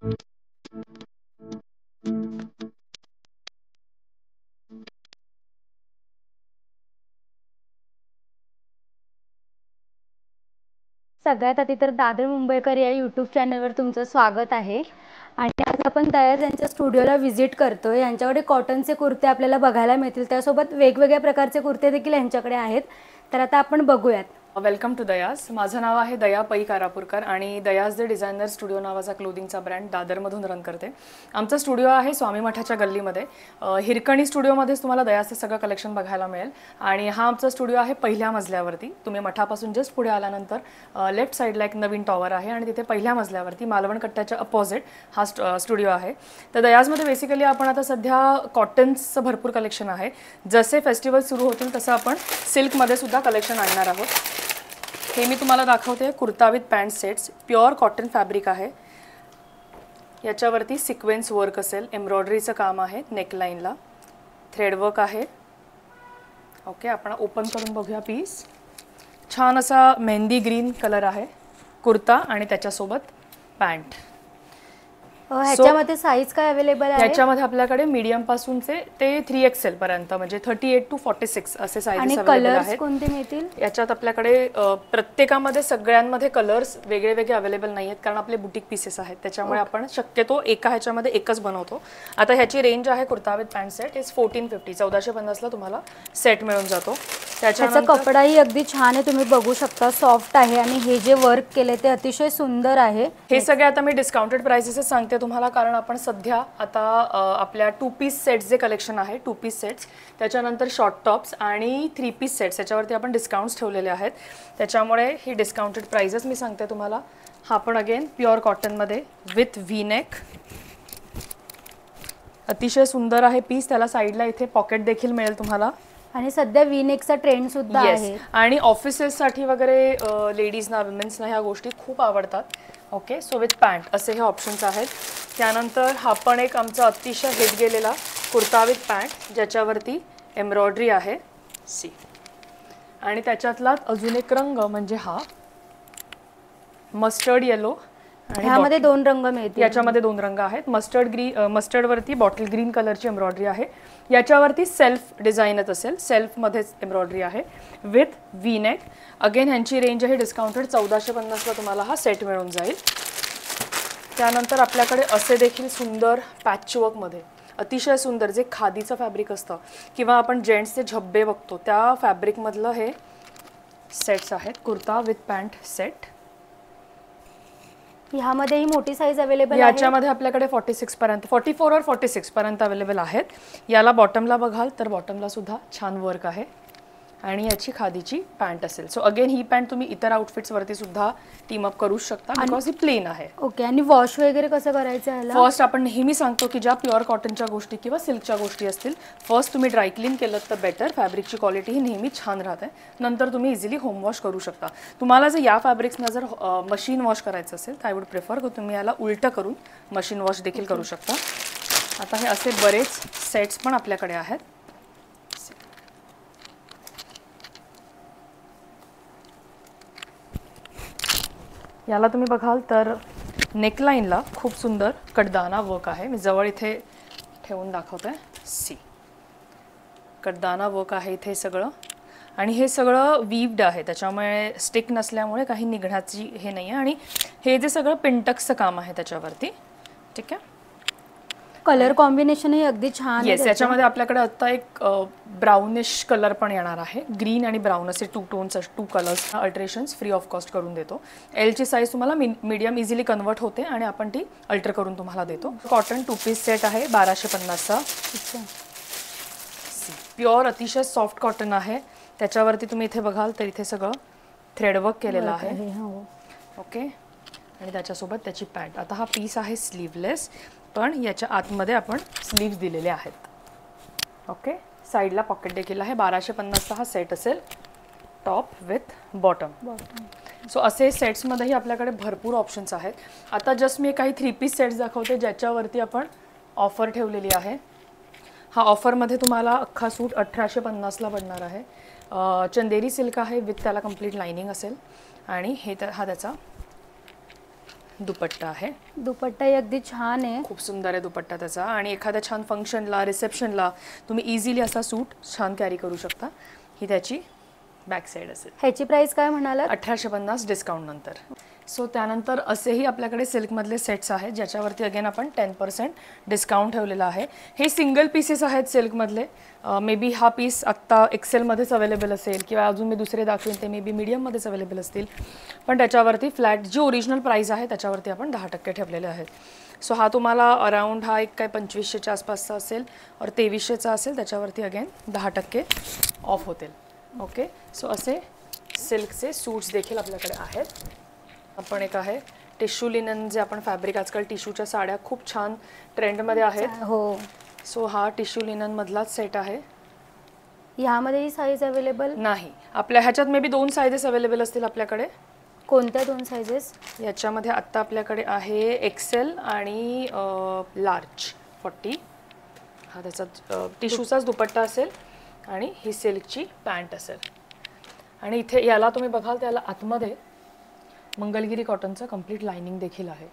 सगळ्यात आधी तर दादर मुंबईकर या यूट्यूब चॅनलवर तुमचं स्वागत आहे. आणि आज आपण दयाज यांच्या स्टुडिओला व्हिजिट करतोय. यांच्याकडे कॉटनचे कुर्ते आपल्याला बघायला मिळतील, त्यासोबत वेगवेगळ्या प्रकारचे कुर्ते देखील यांच्याकडे आहेत. तर आता आपण बघूयात. वेलकम टू दयाज. माझं नाव आहे दया पै कारापूरकर आणि दयाज द डिझायनर स्टुडिओ नावाचा क्लोदिंगचा ब्रँड दादरमधून रन करते. आमचा स्टुडिओ आहे स्वामी मठाच्या गल्लीमध्ये. हिरकणी स्टुडिओमध्येच तुम्हाला दयाजचं सगळं कलेक्शन बघायला मिळेल. आणि हा आमचा स्टुडिओ आहे पहिल्या मजल्यावरती. तुम्ही मठापासून जस्ट पुढे आल्यानंतर लेफ्ट साईडला एक नवीन टॉवर आहे आणि तिथे पहिल्या मजल्यावरती मालवण कट्ट्याच्या अपोजिट हा स्टुडिओ आहे. तर दयाजमध्ये बेसिकली आपण आता सध्या कॉटन्सचं भरपूर कलेक्शन आहे. जसे फेस्टिवल सुरू होतील तसं आपण सिल्कमध्ये सुद्धा कलेक्शन आणणार आहोत. हे मी तुम्हाला दाखवते kurta with pant sets. Pure cotton fabric आहे. याच्यावरती सिक्वेन्स वर्क असेल, एम्ब्रॉयडरीचं काम आहे, नेकलाईनला थ्रेडवर्क आहे. ओके, आपण ओपन करून बघूया पीस. छान असा मेहंदी ग्रीन कलर आहे कुर्ता आणि त्याच्यासोबत पॅन्ट. ह्याच्यामध्ये साईज काय अवेलेबल आहे? याच्यामध्ये आपल्याकडे मीडियम पासूनचे ते 3XL पर्यंत म्हणजे 38 to 46 असे साईजेस अवेलेबल आहेत. कोणते मिळतील याच्यात? आपल्याकडे प्रत्येकामध्ये सगळ्यांमध्ये कलर्स वेगळे वेगळे अवेलेबल नाही आहेत, कारण आपले बुटीक पीसेस आहेत. त्याच्यामुळे आपण शक्यतो एका ह्याच्यामध्ये एकच बनवतो. आता ह्याची रेंज आहे kurta with pant set is 1450. 1450ला तुम्हाला सेट मिळून जातो. त्याचा कपडाही अगदी छान आहे, तुम्ही बघू शकता, सॉफ्ट आहे. आणि हे जे वर्क केले ते अतिशय सुंदर आहे. हे सगळे आता मी डिस्काउंटेड प्राइसेस सांगते तुम्हाला, कारण आपण सध्या आता आपल्या 2 पीस सेट्स जे कलेक्शन आहे, 2 पीस सेट्स, त्याच्यानंतर शॉर्ट टॉप्स आणि 3 पीस सेट्स, याच्यावरती आपण डिस्काउंट्स ठेवलेले आहेत. त्याच्यामुळे ही डिस्काउंटेड प्राइसेस मी सांगते तुम्हाला. हा पण अगेन प्युअर कॉटनमध्ये विथ व्ही नेक, अतिशय सुंदर आहे पीस. त्याला साईडला इथे पॉकेट देखील मिळेल तुम्हाला. आणि सध्या व्ही नेकचा ट्रेंड सुद्धा आहे. आणि ऑफिसेससाठी वगैरे लेडीजना, विमेन्सना ह्या गोष्टी खूप आवडतात. ओके, सो विथ पॅन्ट असे हे ऑप्शन्स आहेत. त्यानंतर हा पण एक आमचा अतिशय हिट गेलेला कुर्ता विथ पॅन्ट, ज्याच्यावरती एम्ब्रॉयडरी आहे सी. आणि त्याच्यातला अजून एक रंग म्हणजे हा मस्टर्ड येलो. आणि ह्यामध्ये 2 रंग मिळतील. याच्यामध्ये 2 रंग आहेत. मस्टर्डवरती बॉटल ग्रीन कलरची एम्ब्रॉयडरी आहे. याच्यावरती सेल्फ डिझाईनच असेल, सेल्फमध्येच एम्ब्रॉयडरी आहे विथ व्ही नेक. अगेन ह्यांची रेंज आहे डिस्काउंटेड 1450ला तुम्हाला हा सेट मिळून जाईल. त्यानंतर आपल्याकडे असे देखील सुंदर पॅचवर्कमध्ये अतिशय सुंदर जे खादीचं फॅब्रिक असतं किंवा आपण जेंट्सचे झब्बे बघतो त्या फॅब्रिकमधलं हे सेट्स आहेत. Kurta with pant set. ह्यामध्ये ही मोठी साईज अवेलेबल आहे. याच्यामध्ये आपल्याकडे 46 पर्यंत, 44 और 46 पर्यंत अवेलेबल आहेत. याला बॉटमला बघाल तर बॉटमला सुद्धा छान वर्क आहे आणि याची खादीची पॅन्ट असेल. सो अगेन ही पॅन्ट तुम्ही इतर आउटफिट्स वरती सुद्धा टीम अप करू शकता, बिकॉज ही प्लेन आहे. ओके, आणि वॉश वगैरे कसं करायचं आहे? फर्स्ट आपण नेहमी सांगतो की ज्या प्युअर कॉटनच्या गोष्टी किंवा सिल्कच्या गोष्टी असतील, फर्स्ट तुम्ही ड्राय क्लीन केलं तर बेटर. फॅब्रिकची क्वालिटी ही नेहमी छान राहते. नंतर तुम्ही इझिली होम वॉश करू शकता. तुम्हाला जर या फॅब्रिक्सना जर मशीन वॉश करायचं असेल तर आय वुड प्रिफर की तुम्ही याला उलटं करून मशीन वॉश देखील करू शकता. आता हे असे बरेच सेट्स पण आपल्याकडे आहेत. याला तुम्ही बघाल तर नेकलाईनला खूप सुंदर कडदाना वर्क आहे. मी जवळ इथे ठेवून दाखवते सी. कडदाना वर्क आहे इथे सगळं. आणि हे सगळं वीव्ड आहे, त्याच्यामुळे स्टिक नसल्यामुळे काही निघण्याची हे नाही आहे. आणि हे जे सगळं पिंटक्सचं काम आहे त्याच्यावरती. ठीक आहे. कलर कॉम्बिनेशन ही अगदी छान आहे. याच्यामध्ये आपल्याकडे आता एक ब्राउनिश कलर पण येणार आहे. ग्रीन आणि ब्राऊन असे 2 tones, 2 colours alterations free of cost करून देतो. एलची साईज तुम्हाला मीडियम इझिली कन्वर्ट होते आणि आपण ती अल्टर करून तुम्हाला देतो. कॉटन 2 पीस सेट आहे 1250चा. प्युअर अतिशय सॉफ्ट कॉटन आहे. त्याच्यावरती तुम्ही इथे बघाल तर इथे सगळं थ्रेडवर्क केलेलं आहे. ओके, आणि त्याच्यासोबत त्याची पॅन्ट. आता हा पीस आहे स्लीवलेस, पण याच्या आतमध्ये आपण स्लीव्स दिलेले आहेत. ओके, साईडला पॉकेट देखील आहे. 1250चा हा सेट असेल, टॉप विथ बॉटम. सो असे सेट्समध्येही आपल्याकडे भरपूर ऑप्शन्स आहेत. आता जस्ट मी काही 3 पीस सेट्स दाखवते ज्याच्यावरती आपण ऑफर ठेवलेली आहे. हा ऑफरमध्ये तुम्हाला अख्खा सूट 1850ला पडणार आहे. चंदेरी सिल्क आहे विथ त्याला कंप्लीट लाइनिंग असेल. आणि हा त्याचा दुपट्टा आहे. दुपट्टाही अगदी छान आहे. खूप सुंदर आहे दुपट्टा त्याचा आणि एखाद्या छान फंक्शनला रिसेप्शनला तुम्ही इझिली असा सूट छान कॅरी करू शकता. ही त्याची बॅक साईड असेल. ह्याची प्राइस काय म्हणालात? 1850 डिस्काउंट नंतर. सो त्यानंतर असेही आपल्याकडे सिल्कमधले सेट्स आहेत ज्याच्यावरती अगेन आपण 10% डिस्काउंट ठेवलेला आहे. हे सिंगल पीसेस आहेत सिल्कमधले. मे बी हा पीस आत्ता एक्सेलमध्येच अवेलेबल असेल किंवा अजून मी दुसरे दाखवेन ते मे बी मीडियममध्येच अवेलेबल असतील. पण त्याच्यावरती फ्लॅट जी ओरिजिनल प्राईस आहे त्याच्यावरती आपण 10% ठेवलेले आहेत. सो हा तुम्हाला अराउंड हा एक काय 2500च्या आसपासचा असेल और 2300चा असेल त्याच्यावरती अगेन 10% ऑफ होतील. ओके. सो असे सिल्कचे सूट्स देखील आपल्याकडे आहेत. आपण एक आहे टिश्यू लिनन जे आपण फॅब्रिक आजकाल टिश्यूच्या साड्या खूप छान ट्रेंडमध्ये आहेत. हो. सो हा टिश्यू लिनन मधलाच सेट आहे. ह्यामध्येही साईज अवेलेबल नाही. आपल्या ह्याच्यात मे बी 2 साईजेस अवेलेबल असतील आपल्याकडे. कोणत्या 2 साईजेस? याच्यामध्ये आत्ता आपल्याकडे आहे एक्सेल आणि लार्ज 40. हा त्याचा टिश्यूचाच दुपट्टा असेल आणि ही सिल्कची पॅन्ट असेल. आणि इथे याला तुम्ही बघाल त्याला आतमध्ये मंगलगिरी कॉटनचं कंप्लीट लाइनिंग देखील आहे.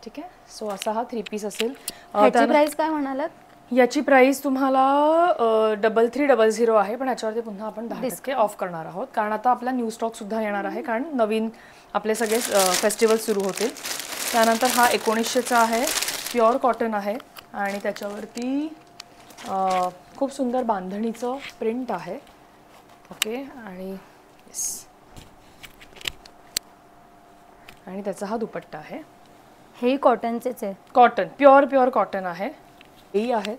ठीक आहे. सो असा हा 3 पीस असेल. ह्याची प्राइस काय म्हणालात? याची प्राइस तुम्हाला 3300 आहे पण याच्यावरती पुन्हा आपण 10% ऑफ करणार आहोत कारण आता आपला न्यू स्टॉक सुद्धा येणार आहे कारण नवीन आपले सगळे फेस्टिवल सुरू होतील. त्यानंतर हा 1900चा आहे. प्युअर कॉटन आहे आणि त्याच्यावरती खूप सुंदर बांधणीचं प्रिंट आहे. ओके. आणि आणि त्याचा हा दुपट्टा आहे. हे कॉटनचेच आहे. कॉटन प्युअर कॉटन आहे. हेही आहे.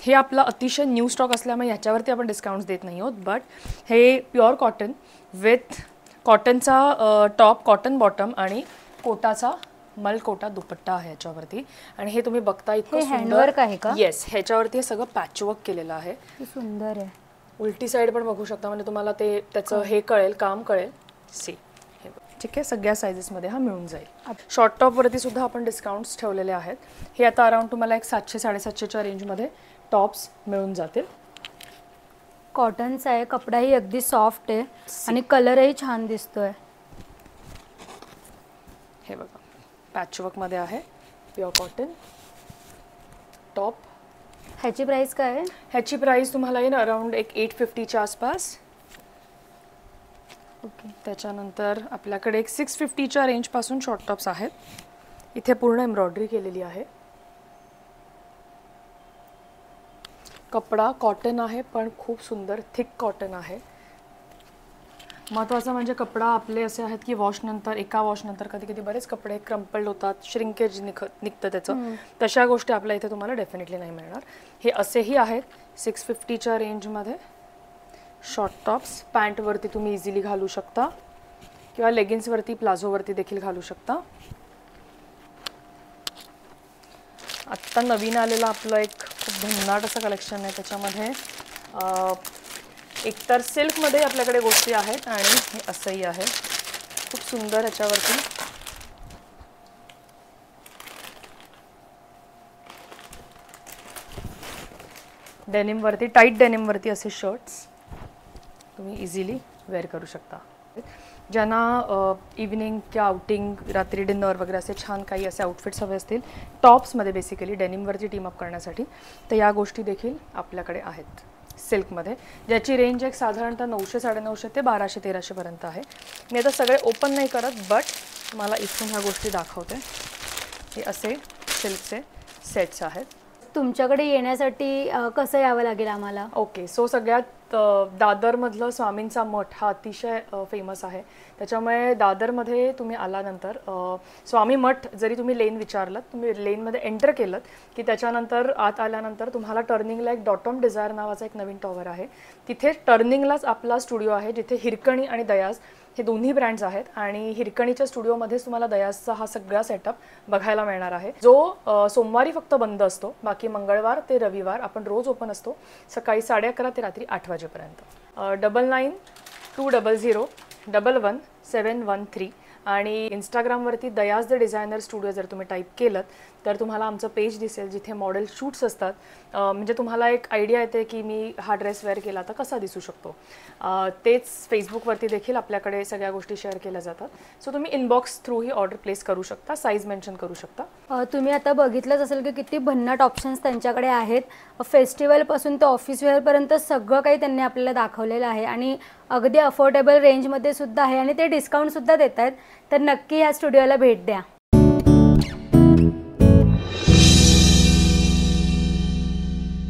हे आपला अतिशय न्यू स्टॉक असल्यामुळे याच्यावरती आपण डिस्काउंट्स देत नाही आहोत. बट हे प्युअर कॉटन विथ कॉटनचा टॉप कॉटन बॉटम आणि कोटाचा मल कोटा दुपट्टा आहे याच्यावरती. आणि हे तुम्ही बघता इतकं हँडवर्क आहे का? येस. ह्याच्यावरती हे सगळं पॅचवर्क केलेलं आहे. सुंदर आहे. उलटी साईड पण बघू शकता म्हणजे तुम्हाला ते त्याचं हे कळेल काम कळेल. सी. ठीक आहे. सगळ्या साईजेसमध्ये हा मिळून जाईल. शॉर्ट टॉपवरती सुद्धा आपण डिस्काउंट्स ठेवलेले आहेत. हे आता अराउंड तुम्हाला एक 700-750च्या रेंजमध्ये टॉप्स मिळून जातील. कॉटनचा आहे. कपडाही अगदी सॉफ्ट आहे आणि कलरही छान दिसतोय. हे बघा पॅचवर्कमध्ये आहे. Pure cotton top. ह्याची प्राइस काय आहे? ह्याची प्राइस तुम्हाला येईल अराउंड एक 850च्या आसपास. ओके. त्याच्यानंतर आपल्याकडे एक 650च्या रेंजपासून शॉर्ट टॉप्स आहेत. इथे पूर्ण एम्ब्रॉयडरी केलेली आहे. कपडा कॉटन आहे पण खूप सुंदर थिक कॉटन आहे. महत्त्वाचं म्हणजे कपडा आपले असे आहेत की वॉशनंतर एका वॉशनंतर कधी कधी बरेच कपडे क्रम्पल्ड होतात, श्रिंकेज निघतं त्याचं. तशा गोष्टी आपल्या इथे तुम्हाला डेफिनेटली नाही मिळणार. हे असेही आहेत 650च्या रेंजमध्ये शॉर्ट टॉप्स. पॅन्टवरती तुम्ही इझिली घालू शकता किंवा लेगिन्सवरती प्लाझोवरती देखील घालू शकता. आत्ता नवीन आलेलं आपलं एक खूप भन्नाट असं कलेक्शन आहे. त्याच्यामध्ये एकतर सिल्कमध्ये आपल्याकडे गोष्टी आहेत आणि हे असंही आहे खूप सुंदर. याच्यावरती डेनिमवरती टाईट डेनिमवरती असे शर्ट्स तुम्ही इझिली वेअर करू शकता. ज्यांना इव्हनिंग किंवा आउटिंग रात्री डिनर वगैरे असे छान काही असे आउटफिट्स हवे असतील टॉप्समध्ये बेसिकली डेनिमवरती टीमअप करण्यासाठी तर या गोष्टी देखील आपल्याकडे आहेत सिल्कमध्ये ज्याची रेंज एक साधारणतः 900-950 ते 1200-1300 पर्यंत आहे. मी आता सगळे ओपन नाही करत बट मला इथून ह्या गोष्टी दाखवते. हे असे सिल्कचे सेट्स आहेत. तुमच्याकडे येण्यासाठी कसं यावं लागेल आम्हाला? ओके. सो सगळ्यात दादरमधलं स्वामींचा मठ हा अतिशय फेमस आहे. त्याच्यामुळे दादरमध्ये तुम्ही आल्यानंतर स्वामी मठ जरी तुम्ही लेन विचारलं तुम्ही लेनमध्ये एंटर केलं की त्याच्यानंतर आत आल्यानंतर तुम्हाला टर्निंगला एक डॉटॉम डिझायर नावाचा एक नवीन टॉवर आहे. तिथे टर्निंगलाच आपला स्टुडिओ आहे जिथे हिरकणी आणि दयाज हे दोन्ही ब्रँड्स आहेत. आणि हिरकणीच्या स्टुडिओमध्येच तुम्हाला दयाजचा हा सगळा सेटअप बघायला मिळणार आहे जो सोमवारी फक्त बंद असतो. बाकी मंगळवार ते रविवार आपण रोज ओपन असतो सकाळी 11:30 ते रात्री 8 वाजेपर्यंत. 9920011713 आणि इंस्टाग्रामवरती दयाज द डिझायनर स्टुडिओ जर तुम्ही टाईप केलं तर तुम्हाला आमचं पेज दिसेल, जिथे मॉडेल शूट्स असतात. म्हणजे तुम्हाला एक आयडिया येते की मी हा ड्रेस वेअर केला तर कसा दिसू शकतो. तेच फेसबुकवरती देखील आपल्याकडे सगळ्या गोष्टी शेअर केल्या जातात. सो तुम्ही इनबॉक्स थ्रू ही ऑर्डर प्लेस करू शकता, साईज मेन्शन करू शकता. तुम्ही आता बघितलंच असेल की किती भन्नाट ऑप्शन्स त्यांच्याकडे आहेत. फेस्टिवलपासून ते ऑफिस वेअरपर्यंत सगळं काही त्यांनी आपल्याला दाखवलेलं आहे आणि अगदी अफोर्डेबल रेंजमध्ये सुद्धा आहे आणि ते डिस्काउंटसुद्धा देत आहेत. तर नक्की ह्या स्टुडिओला भेट द्या.